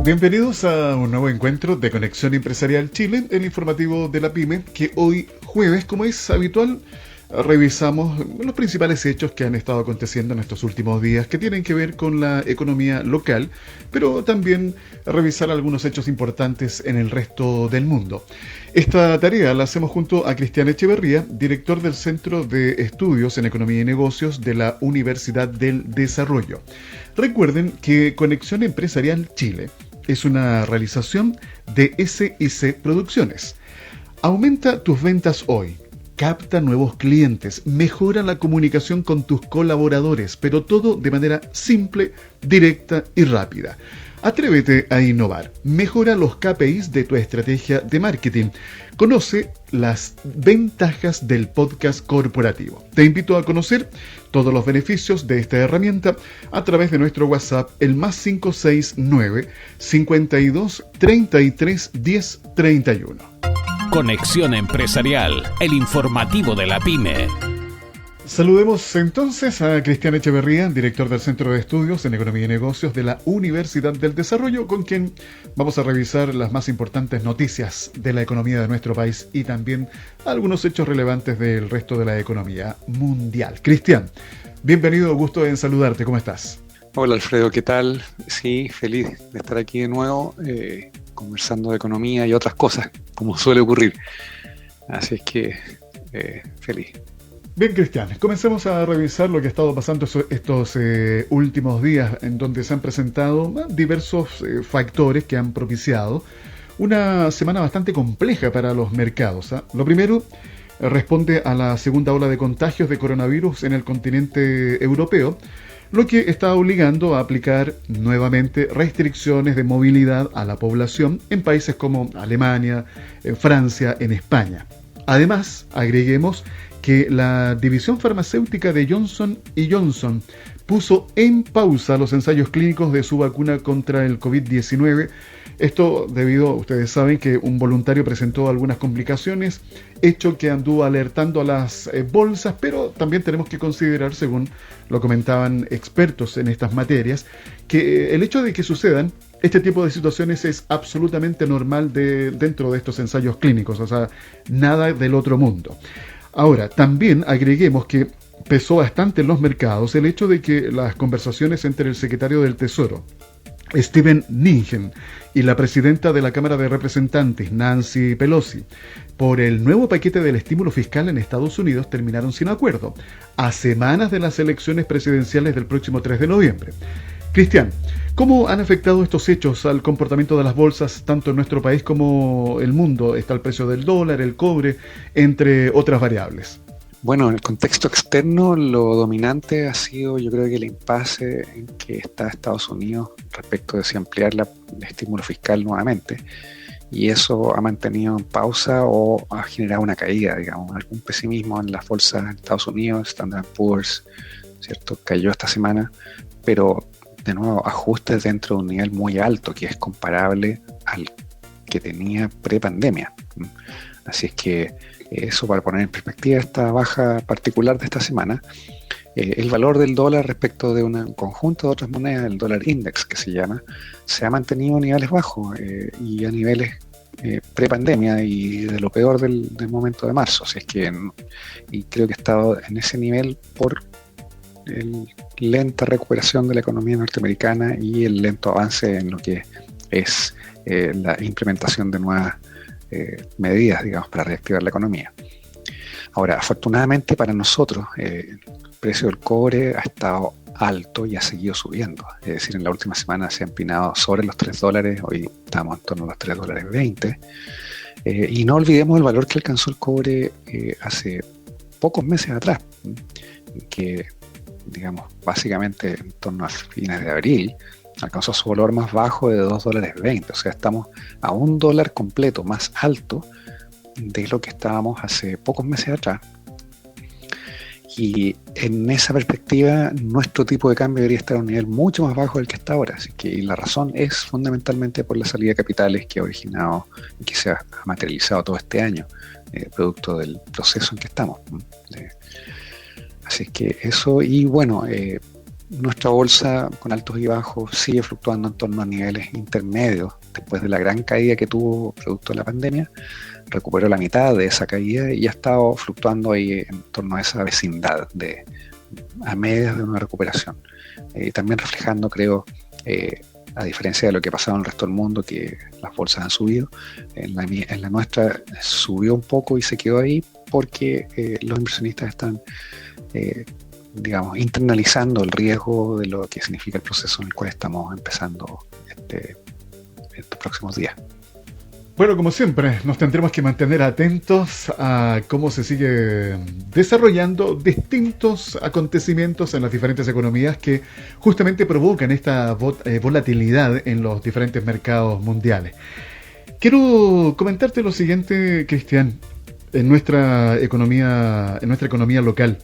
Bienvenidos a un nuevo encuentro de Conexión Empresarial Chile, el informativo de la PYME, que hoy jueves, como es habitual, revisamos los principales hechos que han estado aconteciendo en estos últimos días que tienen que ver con la economía local, pero también revisar algunos hechos importantes en el resto del mundo. Esta tarea la hacemos junto a Cristian Echeverría, director del Centro de Estudios en Economía y Negocios de la Universidad del Desarrollo. Recuerden que Conexión Empresarial Chile es una realización de SIC Producciones. Aumenta tus ventas hoy. Capta nuevos clientes, mejora la comunicación con tus colaboradores, pero todo de manera simple, directa y rápida. Atrévete a innovar, mejora los KPIs de tu estrategia de marketing. Conoce las ventajas del podcast corporativo. Te invito a conocer todos los beneficios de esta herramienta a través de nuestro WhatsApp, el +569 52 33 10 31. Conexión Empresarial, el informativo de la PYME. Saludemos entonces a Cristian Echeverría, director del Centro de Estudios en Economía y Negocios de la Universidad del Desarrollo, con quien vamos a revisar las más importantes noticias de la economía de nuestro país y también algunos hechos relevantes del resto de la economía mundial. Cristian, bienvenido, gusto en saludarte, ¿cómo estás? Hola Alfredo, ¿qué tal? Sí, feliz de estar aquí de nuevo, conversando de economía y otras cosas, como suele ocurrir. Así es que feliz. Bien, Cristian, comencemos a revisar lo que ha estado pasando estos últimos días, en donde se han presentado diversos factores que han propiciado una semana bastante compleja para los mercados. Lo primero responde a la segunda ola de contagios de coronavirus en el continente europeo, lo que está obligando a aplicar nuevamente restricciones de movilidad a la población en países como Alemania, en Francia, en España. Además, agreguemos que la división farmacéutica de Johnson & Johnson puso en pausa los ensayos clínicos de su vacuna contra el COVID-19. Esto debido, ustedes saben, que un voluntario presentó algunas complicaciones, hecho que anduvo alertando a las bolsas, pero también tenemos que considerar, según lo comentaban expertos en estas materias, que el hecho de que sucedan este tipo de situaciones es absolutamente normal dentro de estos ensayos clínicos, o sea, nada del otro mundo. Ahora, también agreguemos que pesó bastante en los mercados el hecho de que las conversaciones entre el secretario del Tesoro, Steven Mnuchin, y la presidenta de la Cámara de Representantes, Nancy Pelosi, por el nuevo paquete del estímulo fiscal en Estados Unidos terminaron sin acuerdo, a semanas de las elecciones presidenciales del próximo 3 de noviembre. Cristian, ¿cómo han afectado estos hechos al comportamiento de las bolsas, tanto en nuestro país como el mundo? Está el precio del dólar, el cobre, entre otras variables. Bueno, en el contexto externo, lo dominante ha sido, yo creo que el impasse en que está Estados Unidos respecto de si ampliar el estímulo fiscal nuevamente. Y eso ha mantenido en pausa o ha generado una caída, digamos, algún pesimismo en las bolsas de Estados Unidos. Standard & Poor's, ¿cierto?, cayó esta semana, pero de nuevo ajustes dentro de un nivel muy alto que es comparable al que tenía pre-pandemia. Así es que eso, para poner en perspectiva esta baja particular de esta semana, el valor del dólar respecto de un conjunto de otras monedas, el dólar index que se llama, se ha mantenido a niveles bajos y a niveles pre-pandemia y de lo peor del momento de marzo. Así es que y creo que ha estado en ese nivel por lenta recuperación de la economía norteamericana y el lento avance en lo que es la implementación de nuevas medidas, digamos, para reactivar la economía. Ahora, afortunadamente para nosotros, el precio del cobre ha estado alto y ha seguido subiendo. Es decir, en la última semana se ha empinado sobre los $3, hoy estamos en torno a los $3.20. Y no olvidemos el valor que alcanzó el cobre hace pocos meses atrás, que, digamos, básicamente en torno a fines de abril, alcanzó su valor más bajo de $2.20. O sea, estamos a $1 completo más alto de lo que estábamos hace pocos meses atrás. Y en esa perspectiva, nuestro tipo de cambio debería estar a un nivel mucho más bajo del que está ahora. Así que la razón es fundamentalmente por la salida de capitales que ha originado y que se ha materializado todo este año, producto del proceso en que estamos. Así que eso, y bueno, nuestra bolsa, con altos y bajos, sigue fluctuando en torno a niveles intermedios. Después de la gran caída que tuvo producto de la pandemia, recuperó la mitad de esa caída y ha estado fluctuando ahí en torno a esa vecindad a medias de una recuperación. También reflejando, creo, a diferencia de lo que ha pasado en el resto del mundo, que las bolsas han subido, en la nuestra subió un poco y se quedó ahí porque los inversionistas están internalizando el riesgo de lo que significa el proceso en el cual estamos empezando estos próximos días. Bueno, como siempre, nos tendremos que mantener atentos a cómo se sigue desarrollando distintos acontecimientos en las diferentes economías que justamente provocan esta volatilidad en los diferentes mercados mundiales. Quiero comentarte lo siguiente, Cristian, en nuestra economía local.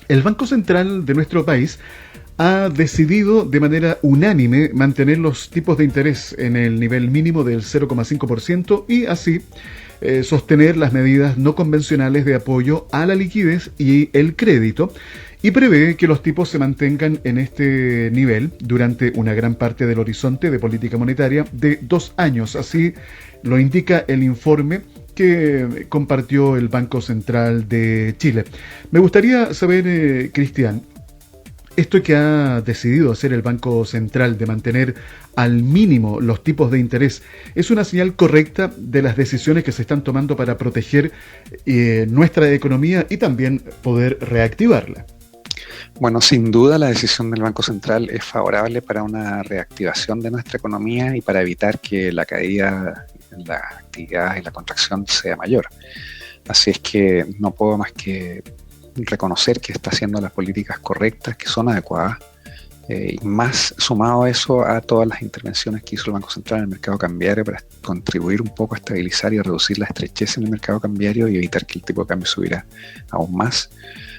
El Banco Central de nuestro país ha decidido de manera unánime mantener los tipos de interés en el nivel mínimo del 0,5% y así sostener las medidas no convencionales de apoyo a la liquidez y el crédito, y prevé que los tipos se mantengan en este nivel durante una gran parte del horizonte de política monetaria de 2 años. Así lo indica el informe que compartió el Banco Central de Chile. Me gustaría saber, Cristian, esto que ha decidido hacer el Banco Central de mantener al mínimo los tipos de interés, ¿es una señal correcta de las decisiones que se están tomando para proteger nuestra economía y también poder reactivarla? Bueno, sin duda la decisión del Banco Central es favorable para una reactivación de nuestra economía y para evitar que la caída en la actividad y la contracción sea mayor. Así es que no puedo más que reconocer que está haciendo las políticas correctas, que son adecuadas, y más sumado a eso a todas las intervenciones que hizo el Banco Central en el mercado cambiario para contribuir un poco a estabilizar y a reducir la estrechez en el mercado cambiario y evitar que el tipo de cambio subiera aún más,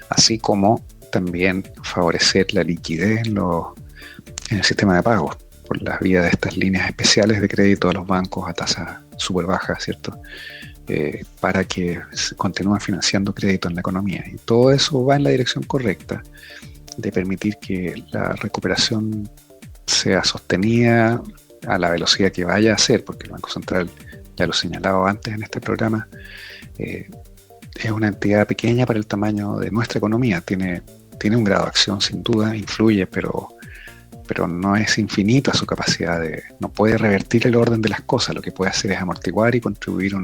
así como también favorecer la liquidez en el sistema de pagos por la vía de estas líneas especiales de crédito a los bancos a tasa súper baja, ¿cierto? Para que se continúen financiando crédito en la economía. Y todo eso va en la dirección correcta de permitir que la recuperación sea sostenida a la velocidad que vaya a ser, porque el Banco Central, ya lo señalaba antes en este programa, es una entidad pequeña para el tamaño de nuestra economía. Tiene un grado de acción, sin duda, influye, pero no es infinita su capacidad no puede revertir el orden de las cosas. Lo que puede hacer es amortiguar y contribuir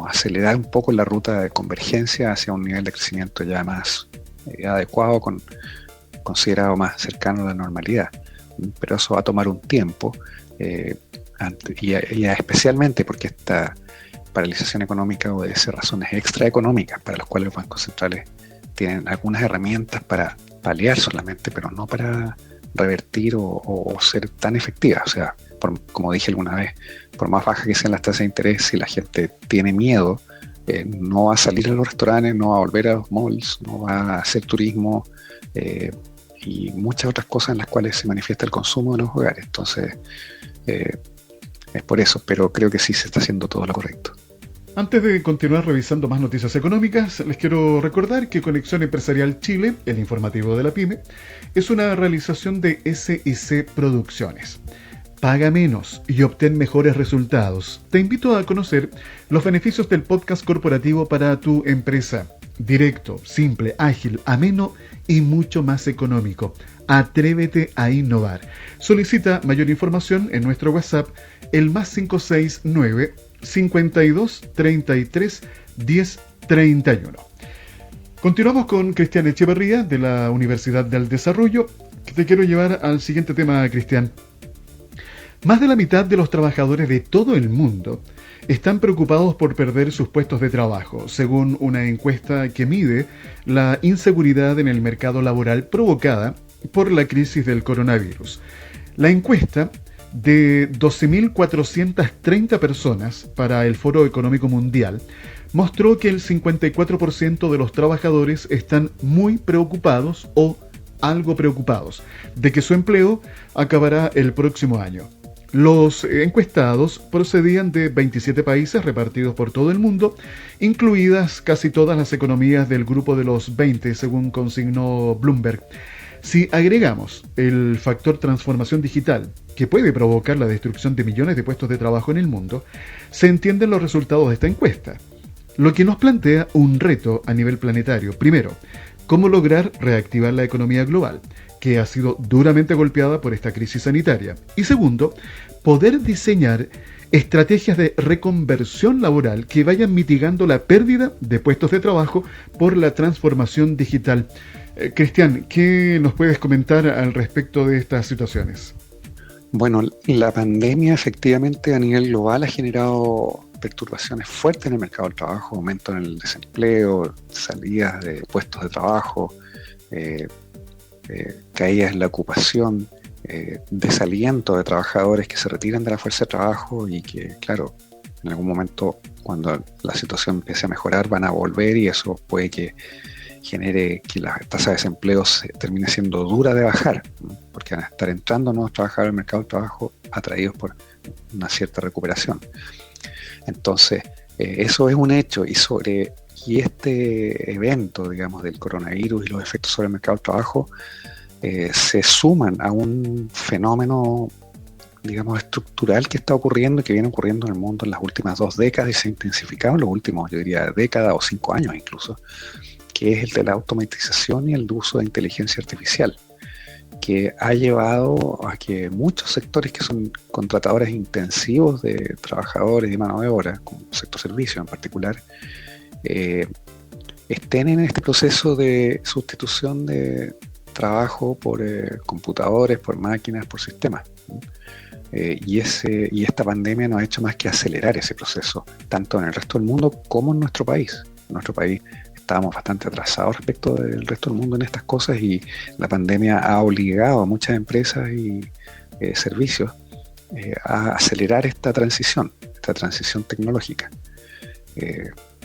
acelerar un poco la ruta de convergencia hacia un nivel de crecimiento ya más adecuado, considerado más cercano a la normalidad. Pero eso va a tomar un tiempo, y especialmente porque esta paralización económica obedece razones extraeconómicas para las cuales los bancos centrales tienen algunas herramientas para paliar solamente, pero no para revertir o ser tan efectivas. O sea, como dije alguna vez, por más bajas que sean las tasas de interés, si la gente tiene miedo, no va a salir a los restaurantes, no va a volver a los malls, no va a hacer turismo y muchas otras cosas en las cuales se manifiesta el consumo de los hogares. Entonces, es por eso, pero creo que sí se está haciendo todo lo correcto. Antes de continuar revisando más noticias económicas, les quiero recordar que Conexión Empresarial Chile, el informativo de la PYME, es una realización de SIC Producciones. Paga menos y obtén mejores resultados. Te invito a conocer los beneficios del podcast corporativo para tu empresa. Directo, simple, ágil, ameno y mucho más económico. Atrévete a innovar. Solicita mayor información en nuestro WhatsApp, el +569 52 33 10 31. Continuamos con Cristian Echeverría de la Universidad del Desarrollo. Te quiero llevar al siguiente tema, Cristian. Más de la mitad de los trabajadores de todo el mundo están preocupados por perder sus puestos de trabajo, según una encuesta que mide la inseguridad en el mercado laboral provocada por la crisis del coronavirus. La encuesta de 12.430 personas para el Foro Económico Mundial mostró que el 54% de los trabajadores están muy preocupados o algo preocupados de que su empleo acabará el próximo año. Los encuestados procedían de 27 países repartidos por todo el mundo, incluidas casi todas las economías del grupo de los 20, según consignó Bloomberg. Si agregamos el factor transformación digital, que puede provocar la destrucción de millones de puestos de trabajo en el mundo, se entienden los resultados de esta encuesta, lo que nos plantea un reto a nivel planetario. Primero, cómo lograr reactivar la economía global, que ha sido duramente golpeada por esta crisis sanitaria. Y segundo, poder diseñar estrategias de reconversión laboral que vayan mitigando la pérdida de puestos de trabajo por la transformación digital. Cristian, ¿qué nos puedes comentar al respecto de estas situaciones? Bueno, la pandemia efectivamente a nivel global ha generado perturbaciones fuertes en el mercado del trabajo, aumento en el desempleo, salidas de puestos de trabajo, caídas en la ocupación, desaliento de trabajadores que se retiran de la fuerza de trabajo y que, claro, en algún momento cuando la situación empiece a mejorar van a volver y eso puede que genere que la tasa de desempleo termine siendo dura de bajar, ¿no? Porque van a estar entrando nuevos trabajadores al mercado del trabajo atraídos por una cierta recuperación. Entonces, eso es un hecho y este evento, digamos, del coronavirus y los efectos sobre el mercado del trabajo se suman a un fenómeno, digamos, estructural que está ocurriendo y que viene ocurriendo en el mundo en las últimas 2 décadas y se ha intensificado en los últimos, yo diría, década o 5 años incluso, que es el de la automatización y el uso de inteligencia artificial, que ha llevado a que muchos sectores que son contratadores intensivos de trabajadores y mano de obra, como el sector servicio en particular, estén en este proceso de sustitución de trabajo por computadores, por máquinas, por sistemas. Y esta pandemia no ha hecho más que acelerar ese proceso, tanto en el resto del mundo como en nuestro país. En nuestro país estábamos bastante atrasados respecto del resto del mundo en estas cosas y la pandemia ha obligado a muchas empresas y servicios a acelerar esta transición tecnológica.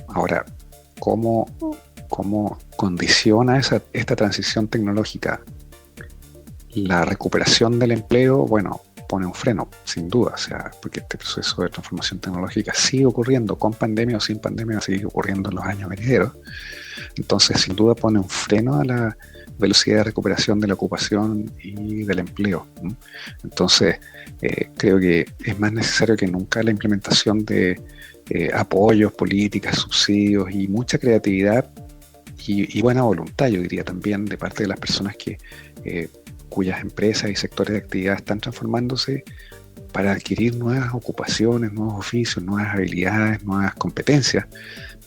Ahora, ¿cómo condiciona esta transición tecnológica la recuperación del empleo? Bueno, pone un freno, sin duda, o sea, porque este proceso de transformación tecnológica sigue ocurriendo con pandemia o sin pandemia, sigue ocurriendo en los años venideros. Entonces, sin duda, pone un freno a la velocidad de recuperación de la ocupación y del empleo. Entonces, creo que es más necesario que nunca la implementación de apoyos, políticas, subsidios y mucha creatividad y buena voluntad, yo diría también, de parte de las personas cuyas empresas y sectores de actividad están transformándose para adquirir nuevas ocupaciones, nuevos oficios, nuevas habilidades, nuevas competencias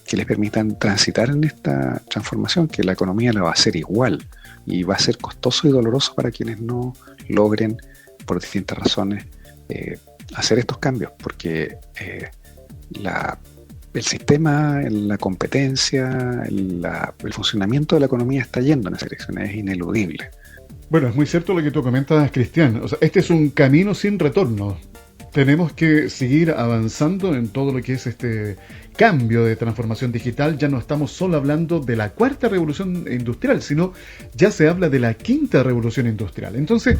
que les permitan transitar en esta transformación, que la economía la va a hacer igual y va a ser costoso y doloroso para quienes no logren, por distintas razones, hacer estos cambios, porque el sistema, la competencia, el funcionamiento de la economía está yendo en esa dirección, es ineludible. Bueno, es muy cierto lo que tú comentas, Cristian. O sea, este es un camino sin retorno. Tenemos que seguir avanzando en todo lo que es este cambio de transformación digital. Ya no estamos solo hablando de la 4ª revolución industrial, sino ya se habla de la 5ª revolución industrial. Entonces,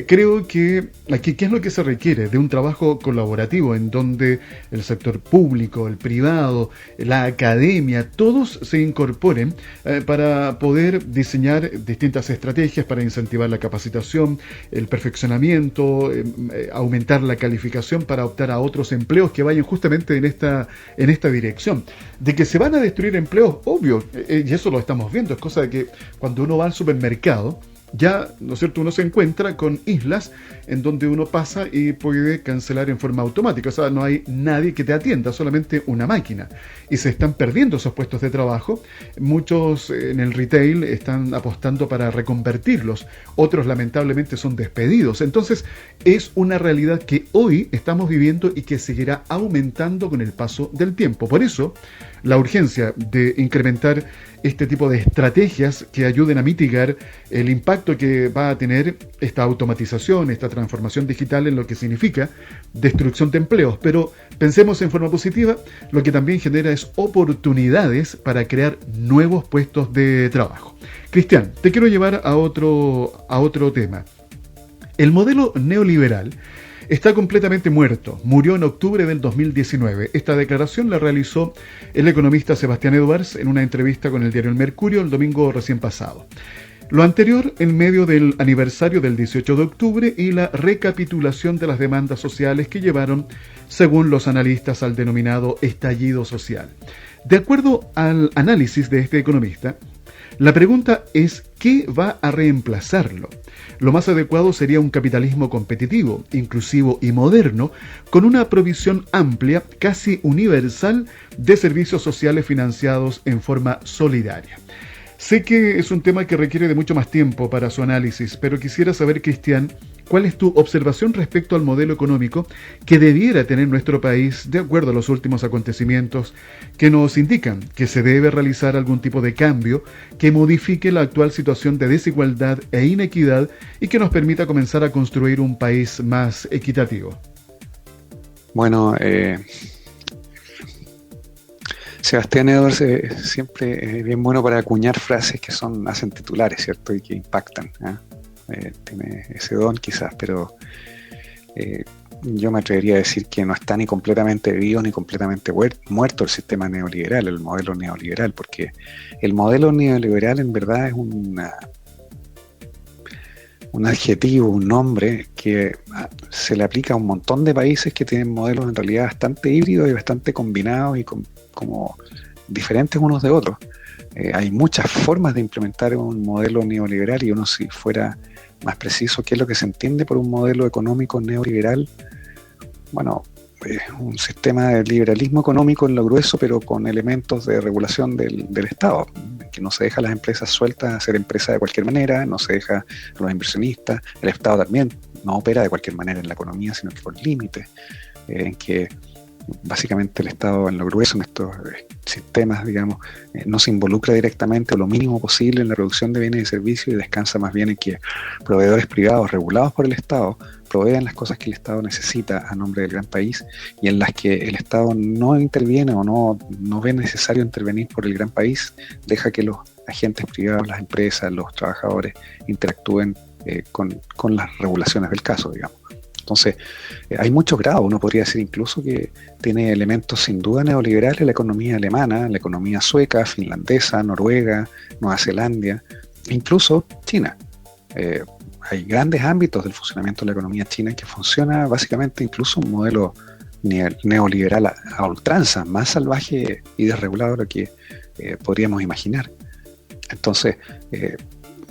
creo que aquí, ¿qué es lo que se requiere? De un trabajo colaborativo en donde el sector público, el privado, la academia, todos se incorporen para poder diseñar distintas estrategias para incentivar la capacitación, el perfeccionamiento, aumentar la calificación para optar a otros empleos que vayan justamente en esta dirección. De que se van a destruir empleos, obvio, y eso lo estamos viendo, es cosa de que cuando uno va al supermercado, ya, ¿no es cierto?, uno se encuentra con islas en donde uno pasa y puede cancelar en forma automática, o sea, no hay nadie que te atienda, solamente una máquina, y se están perdiendo esos puestos de trabajo. Muchos en el retail están apostando para reconvertirlos, otros lamentablemente son despedidos. Entonces es una realidad que hoy estamos viviendo y que seguirá aumentando con el paso del tiempo. Por eso la urgencia de incrementar este tipo de estrategias que ayuden a mitigar el impacto que va a tener esta automatización, esta transformación digital en lo que significa destrucción de empleos. Pero pensemos en forma positiva, lo que también genera es oportunidades para crear nuevos puestos de trabajo. Cristian, te quiero llevar a otro tema. El modelo neoliberal está completamente muerto. Murió en octubre del 2019. Esta declaración la realizó el economista Sebastián Edwards en una entrevista con el diario El Mercurio el domingo recién pasado. Lo anterior en medio del aniversario del 18 de octubre y la recapitulación de las demandas sociales que llevaron, según los analistas, al denominado estallido social. De acuerdo al análisis de este economista, la pregunta es ¿qué va a reemplazarlo? Lo más adecuado sería un capitalismo competitivo, inclusivo y moderno, con una provisión amplia, casi universal, de servicios sociales financiados en forma solidaria. Sé que es un tema que requiere de mucho más tiempo para su análisis, pero quisiera saber, Cristian, ¿cuál es tu observación respecto al modelo económico que debiera tener nuestro país de acuerdo a los últimos acontecimientos que nos indican que se debe realizar algún tipo de cambio que modifique la actual situación de desigualdad e inequidad y que nos permita comenzar a construir un país más equitativo? Bueno, Sebastián Edwards siempre es bien bueno para acuñar frases que hacen titulares, ¿cierto? Y que impactan, ¿eh? Tiene ese don quizás, pero yo me atrevería a decir que no está ni completamente vivo ni completamente muerto el sistema neoliberal, el modelo neoliberal, porque el modelo neoliberal en verdad es un adjetivo, un nombre que se le aplica a un montón de países que tienen modelos en realidad bastante híbridos y bastante combinados y como diferentes unos de otros. Hay muchas formas de implementar un modelo neoliberal y uno, si fuera más preciso, ¿qué es lo que se entiende por un modelo económico neoliberal? Bueno, un sistema de liberalismo económico en lo grueso, pero con elementos de regulación del Estado, que no se deja a las empresas sueltas hacer empresas de cualquier manera, no se deja a los inversionistas, el Estado también no opera de cualquier manera en la economía, sino que por límites, en que básicamente el Estado en lo grueso, en estos sistemas, digamos, no se involucra directamente o lo mínimo posible en la producción de bienes y servicios y descansa más bien en que proveedores privados regulados por el Estado provean las cosas que el Estado necesita a nombre del gran país y en las que el Estado no interviene o no ve necesario intervenir por el gran país, deja que los agentes privados, las empresas, los trabajadores interactúen con las regulaciones del caso, digamos. Entonces, hay muchos grados. Uno podría decir incluso que tiene elementos sin duda neoliberales la economía alemana, la economía sueca, finlandesa, noruega, Nueva Zelanda, incluso China. Hay grandes ámbitos del funcionamiento de la economía china que funciona básicamente incluso un modelo neoliberal a ultranza, más salvaje y desregulado de lo que podríamos imaginar. Entonces,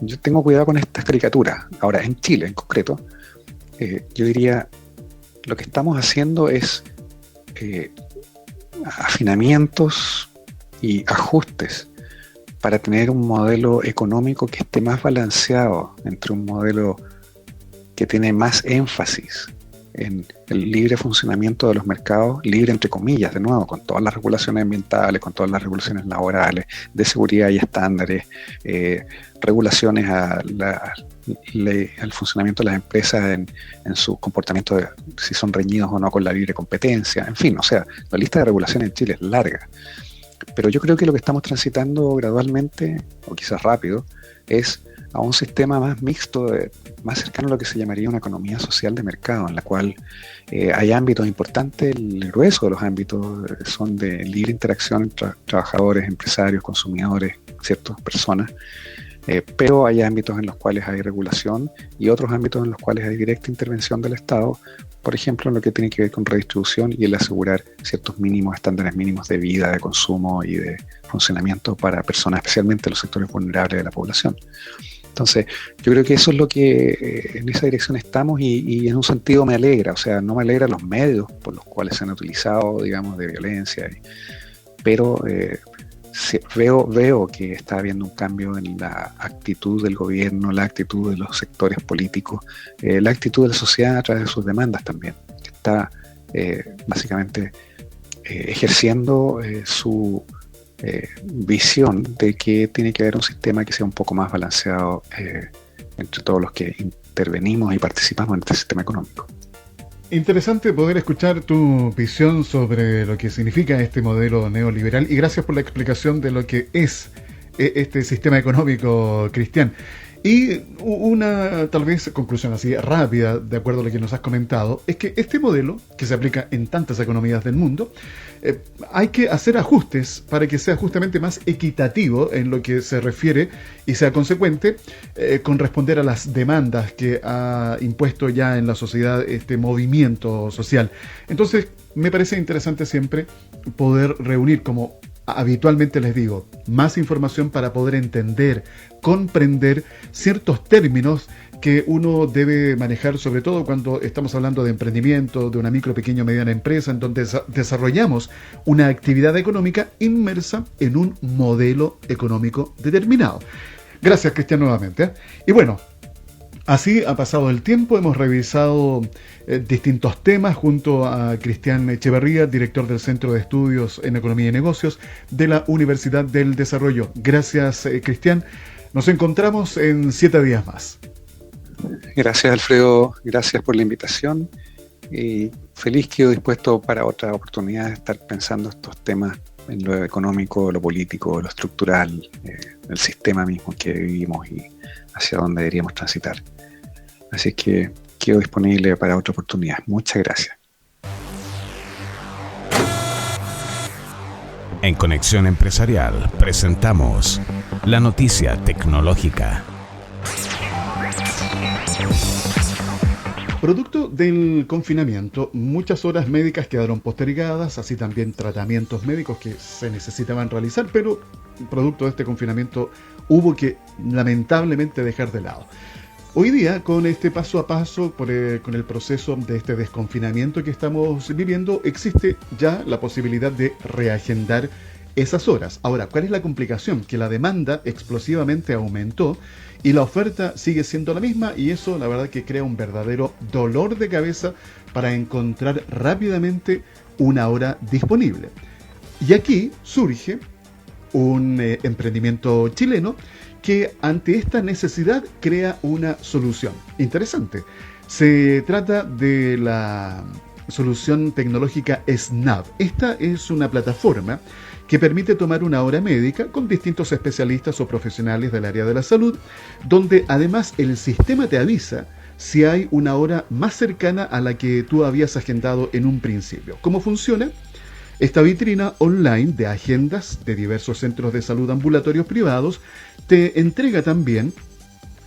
yo tengo cuidado con estas caricaturas. Ahora, en Chile en concreto, yo diría, lo que estamos haciendo es afinamientos y ajustes para tener un modelo económico que esté más balanceado entre un modelo que tiene más énfasis en el libre funcionamiento de los mercados, libre entre comillas, de nuevo, con todas las regulaciones ambientales, con todas las regulaciones laborales, de seguridad y estándares, regulaciones al funcionamiento de las empresas en su comportamiento, si son reñidos o no con la libre competencia, en fin, o sea, la lista de regulaciones en Chile es larga. Pero yo creo que lo que estamos transitando gradualmente, o quizás rápido, es a un sistema más mixto, más cercano a lo que se llamaría una economía social de mercado, en la cual hay ámbitos importantes, el grueso de los ámbitos son de libre interacción entre trabajadores, empresarios, consumidores, ciertas personas, pero hay ámbitos en los cuales hay regulación y otros ámbitos en los cuales hay directa intervención del Estado, por ejemplo, en lo que tiene que ver con redistribución y el asegurar ciertos mínimos, estándares mínimos de vida, de consumo y de funcionamiento para personas, especialmente los sectores vulnerables de la población. Entonces, yo creo que eso es lo que en esa dirección estamos y en un sentido me alegra, o sea, no me alegra los medios por los cuales se han utilizado, digamos, de violencia, pero veo que está habiendo un cambio en la actitud del gobierno, la actitud de los sectores políticos, la actitud de la sociedad a través de sus demandas también, que está básicamente ejerciendo su visión de que tiene que haber un sistema que sea un poco más balanceado entre todos los que intervenimos y participamos en este sistema económico. Interesante poder escuchar tu visión sobre lo que significa este modelo neoliberal y gracias por la explicación de lo que es este sistema económico, Cristian. Y una tal vez conclusión así rápida, de acuerdo a lo que nos has comentado, es que este modelo, que se aplica en tantas economías del mundo, hay que hacer ajustes para que sea justamente más equitativo en lo que se refiere y sea consecuente con responder a las demandas que ha impuesto ya en la sociedad este movimiento social. Entonces, me parece interesante siempre poder reunir, como habitualmente les digo, más información para poder entender, comprender ciertos términos que uno debe manejar, sobre todo cuando estamos hablando de emprendimiento, de una micro, pequeña o mediana empresa, en donde desarrollamos una actividad económica inmersa en un modelo económico determinado. Gracias, Cristian, nuevamente, ¿eh? Y bueno, así ha pasado el tiempo, hemos revisado distintos temas junto a Cristian Echeverría, director del Centro de Estudios en Economía y Negocios de la Universidad del Desarrollo. Gracias, Cristian. Nos encontramos en 7 días más. Gracias, Alfredo. Gracias por la invitación. Y feliz, quedo dispuesto para otra oportunidad de estar pensando estos temas en lo económico, lo político, lo estructural, el sistema mismo que vivimos y hacia dónde deberíamos transitar. Así que quedo disponible para otra oportunidad. Muchas gracias. En Conexión Empresarial presentamos la noticia tecnológica. Producto del confinamiento, muchas horas médicas quedaron postergadas, así también tratamientos médicos que se necesitaban realizar, pero producto de este confinamiento hubo que lamentablemente dejar de lado. Hoy día, con este paso a paso, con el proceso de este desconfinamiento que estamos viviendo, existe ya la posibilidad de reagendar esas horas. Ahora, ¿cuál es la complicación? Que la demanda explosivamente aumentó y la oferta sigue siendo la misma, y eso la verdad que crea un verdadero dolor de cabeza para encontrar rápidamente una hora disponible. Y aquí surge un emprendimiento chileno que ante esta necesidad crea una solución interesante. Se trata de la solución tecnológica Snap. Esta es una plataforma que permite tomar una hora médica con distintos especialistas o profesionales del área de la salud, donde además el sistema te avisa si hay una hora más cercana a la que tú habías agendado en un principio. ¿Cómo funciona? Esta vitrina online de agendas de diversos centros de salud ambulatorios privados te entrega también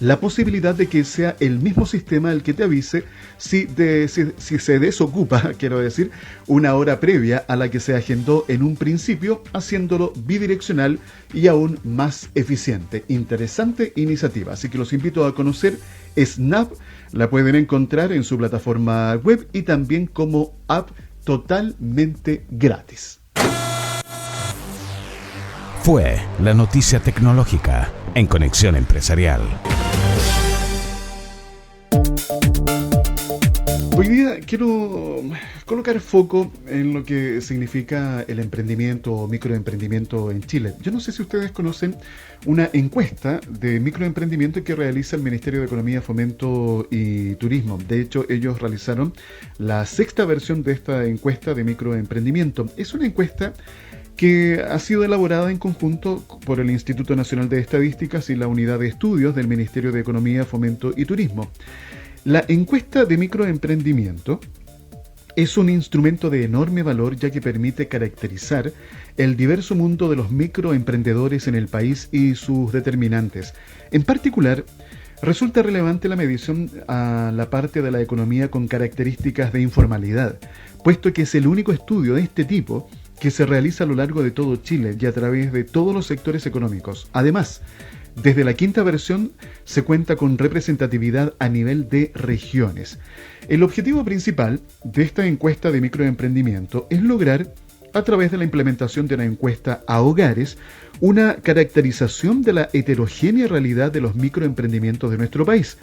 la posibilidad de que sea el mismo sistema el que te avise si se desocupa, quiero decir, una hora previa a la que se agendó en un principio, haciéndolo bidireccional y aún más eficiente. Interesante iniciativa, así que los invito a conocer Snap. La pueden encontrar en su plataforma web y también como app totalmente gratis. Fue la noticia tecnológica en Conexión Empresarial. Hoy día quiero colocar foco en lo que significa el emprendimiento o microemprendimiento en Chile. Yo no sé si ustedes conocen una encuesta de microemprendimiento que realiza el Ministerio de Economía, Fomento y Turismo. De hecho, ellos realizaron la 6ª versión de esta encuesta de microemprendimiento. Es una encuesta que ha sido elaborada en conjunto por el Instituto Nacional de Estadísticas y la Unidad de Estudios del Ministerio de Economía, Fomento y Turismo. La encuesta de microemprendimiento es un instrumento de enorme valor, ya que permite caracterizar el diverso mundo de los microemprendedores en el país y sus determinantes. En particular, resulta relevante la medición a la parte de la economía con características de informalidad, puesto que es el único estudio de este tipo que se realiza a lo largo de todo Chile y a través de todos los sectores económicos. Además, desde la 5ª versión se cuenta con representatividad a nivel de regiones. El objetivo principal de esta encuesta de microemprendimiento es lograr, a través de la implementación de la encuesta a hogares, una caracterización de la heterogénea realidad de los microemprendimientos de nuestro país,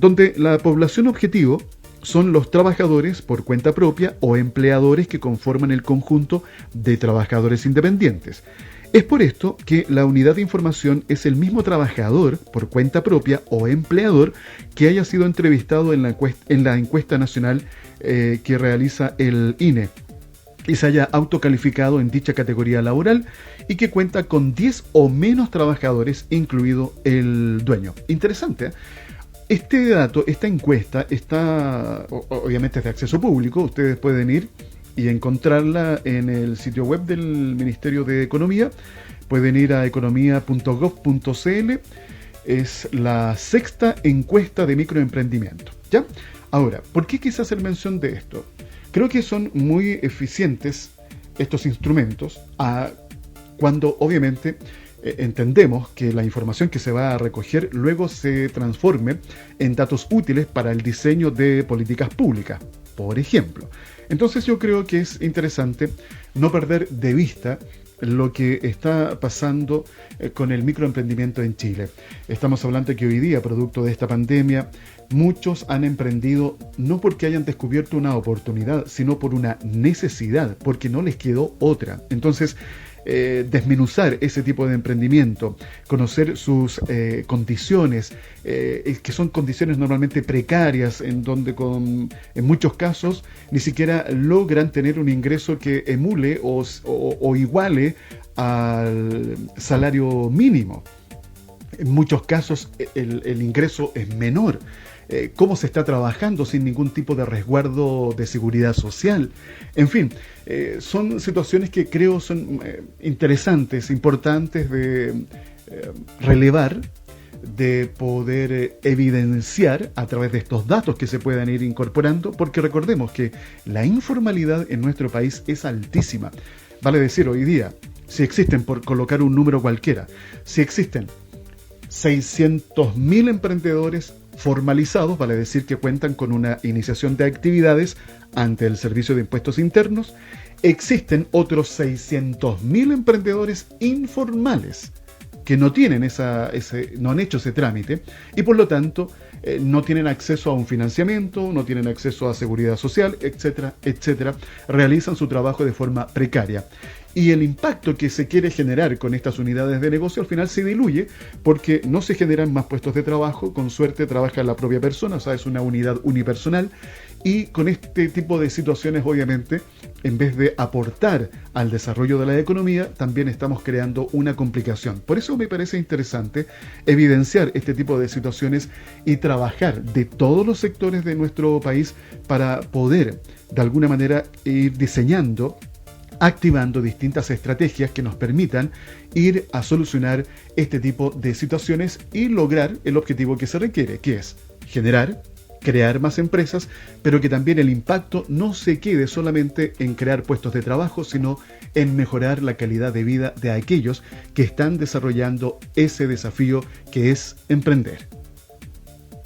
donde la población objetivo son los trabajadores por cuenta propia o empleadores que conforman el conjunto de trabajadores independientes. Es por esto que la unidad de información es el mismo trabajador por cuenta propia o empleador que haya sido entrevistado en la encuesta nacional que realiza el INE. y se haya autocalificado en dicha categoría laboral y que cuenta con 10 o menos trabajadores, incluido el dueño. Interesante, ¿eh? Este dato, esta encuesta, obviamente es de acceso público. Ustedes pueden ir y encontrarla en el sitio web del Ministerio de Economía. Pueden ir a economía.gov.cl. Es la 6ª encuesta de microemprendimiento, ¿ya? Ahora, ¿por qué quise hacer mención de esto? Creo que son muy eficientes estos instrumentos cuando obviamente entendemos que la información que se va a recoger luego se transforme en datos útiles para el diseño de políticas públicas, por ejemplo. Entonces yo creo que es interesante no perder de vista lo que está pasando con el microemprendimiento en Chile. Estamos hablando de que hoy día, producto de esta pandemia, muchos han emprendido no porque hayan descubierto una oportunidad, sino por una necesidad, porque no les quedó otra. Entonces, desmenuzar ese tipo de emprendimiento, conocer sus condiciones, que son condiciones normalmente precarias, en donde en muchos casos ni siquiera logran tener un ingreso que emule o iguale al salario mínimo. En muchos casos el ingreso es menor. Cómo se está trabajando sin ningún tipo de resguardo de seguridad social. En fin, son situaciones que creo son interesantes, importantes de relevar, de poder evidenciar a través de estos datos que se puedan ir incorporando, porque recordemos que la informalidad en nuestro país es altísima. Vale decir, hoy día, si existen, por colocar un número cualquiera, si existen 600.000 emprendedores formalizados, vale decir que cuentan con una iniciación de actividades ante el Servicio de Impuestos Internos, existen otros 600.000 emprendedores informales que no tienen no han hecho ese trámite y por lo tanto no tienen acceso a un financiamiento, no tienen acceso a seguridad social, etcétera, etcétera. Realizan su trabajo de forma precaria. Y el impacto que se quiere generar con estas unidades de negocio al final se diluye porque no se generan más puestos de trabajo, con suerte trabaja la propia persona, o sea, es una unidad unipersonal. Y con este tipo de situaciones, obviamente, en vez de aportar al desarrollo de la economía, también estamos creando una complicación. Por eso me parece interesante evidenciar este tipo de situaciones y trabajar de todos los sectores de nuestro país para poder, de alguna manera, ir diseñando, activando distintas estrategias que nos permitan ir a solucionar este tipo de situaciones y lograr el objetivo que se requiere, que es crear más empresas, pero que también el impacto no se quede solamente en crear puestos de trabajo, sino en mejorar la calidad de vida de aquellos que están desarrollando ese desafío que es emprender.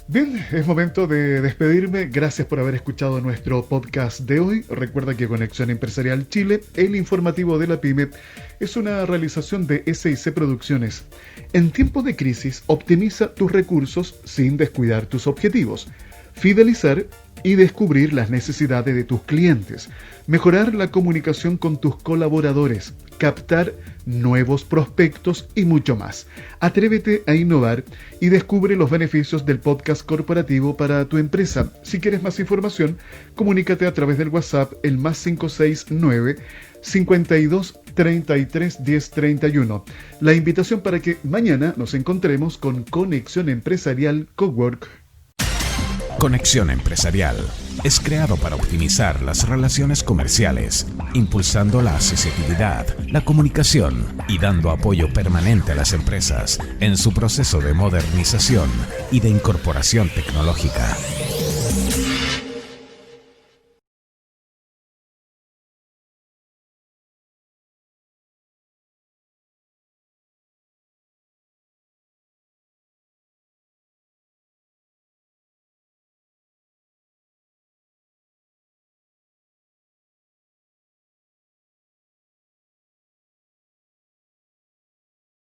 Bien, es momento de despedirme. Gracias por haber escuchado nuestro podcast de hoy. Recuerda que Conexión Empresarial Chile, el informativo de la PYME, es una realización de SIC Producciones. En tiempos de crisis, optimiza tus recursos sin descuidar tus objetivos. Fidelizar y descubrir las necesidades de tus clientes, mejorar la comunicación con tus colaboradores, captar nuevos prospectos y mucho más. Atrévete a innovar y descubre los beneficios del podcast corporativo para tu empresa. Si quieres más información, comunícate a través del WhatsApp el +569 52 33 10 31. La invitación para que mañana nos encontremos con Conexión Empresarial Cowork. Conexión Empresarial es creado para optimizar las relaciones comerciales, impulsando la accesibilidad, la comunicación y dando apoyo permanente a las empresas en su proceso de modernización y de incorporación tecnológica.